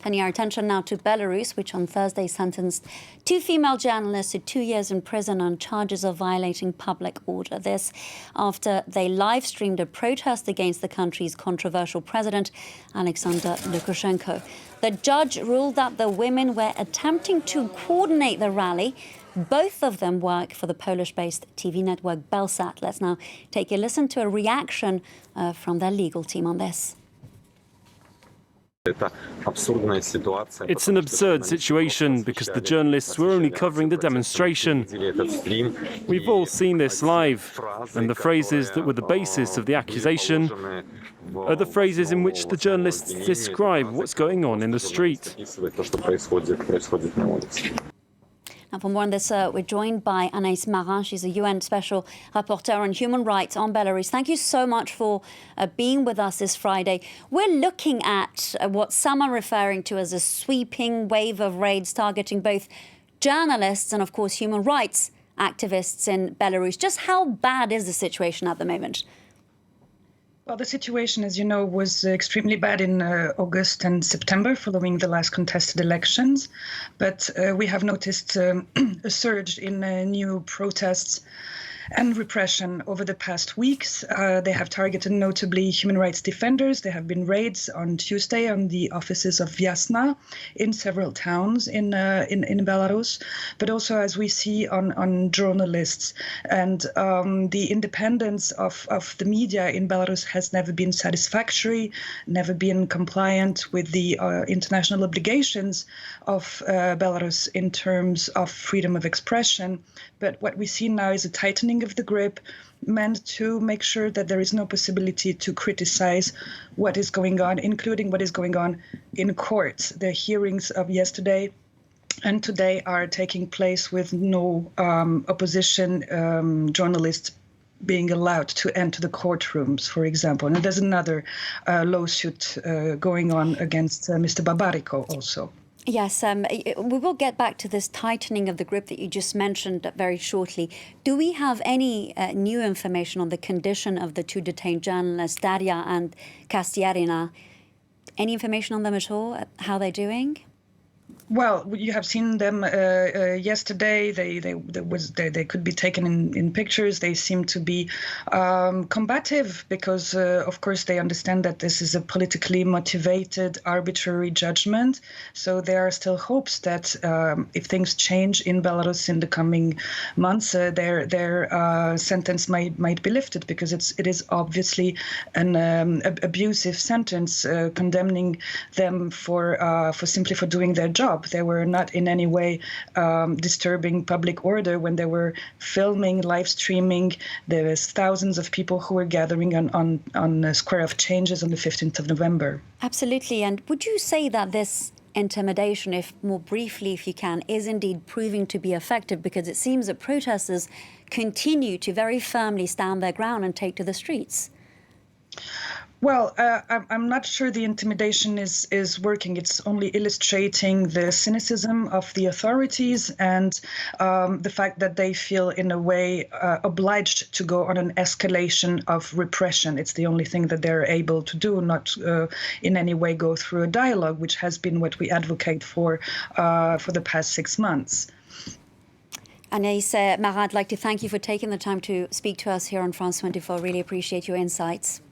Turning our attention now to Belarus, which on Thursday sentenced two female journalists to 2 years in prison on charges of violating public order. This after they live-streamed a protest against the country's controversial president, Alexander Lukashenko. The judge ruled that the women were attempting to coordinate the rally. Both of them work for the Polish-based TV network Belsat. Let's now take a listen to a reaction from their legal team on this. It's an absurd situation because the journalists were only covering the demonstration. We've all seen this live, and the phrases that were the basis of the accusation are the phrases in which the journalists describe what's going on in the street. And for more on this, we're joined by Anaïs Marin. She's a UN Special Rapporteur on Human Rights on Belarus. Thank you so much for being with us this Friday. We're looking at what some are referring to as a sweeping wave of raids targeting both journalists and, of course, human rights activists in Belarus. Just how bad is the situation at the moment? Well, the situation, as you know, was extremely bad in August and September following the last contested elections. But we have noticed a surge in new protests and repression over the past weeks. They have targeted notably human rights defenders. There have been raids on Tuesday on the offices of Vyasna in several towns in Belarus, but also, as we see, on journalists. And the independence of the media in Belarus has never been satisfactory, never been compliant with the international obligations of Belarus in terms of freedom of expression. But what we see now is a tightening of the grip meant to make sure that there is no possibility to criticize what is going on, including what is going on in courts. The hearings of yesterday and today are taking place with no opposition journalists being allowed to enter the courtrooms, for example. And there's another lawsuit going on against Mr. Babariko also. Yes, we will get back to this tightening of the grip that you just mentioned very shortly. Do we have any new information on the condition of the two detained journalists, Daria and Kastiarina? Any information on them at all? How they're doing? Well, you have seen them yesterday. They could be taken in pictures. They seem to be combative because, of course, they understand that this is a politically motivated, arbitrary judgment. So there are still hopes that if things change in Belarus in the coming months, their sentence might be lifted, because it is obviously an abusive sentence, condemning them for simply for doing their job. They were not in any way disturbing public order when they were filming, live streaming. There was thousands of people who were gathering on the Square of Changes on the 15th of November. Absolutely. And would you say that this intimidation, if more briefly, if you can, is indeed proving to be effective? Because it seems that protesters continue to very firmly stand their ground and take to the streets. Well, I'm not sure the intimidation is working. It's only illustrating the cynicism of the authorities and the fact that they feel, in a way, obliged to go on an escalation of repression. It's the only thing that they're able to do, not in any way go through a dialogue, which has been what we advocate for the past 6 months. Anaïs Marin, I'd like to thank you for taking the time to speak to us here on France 24. Really appreciate your insights.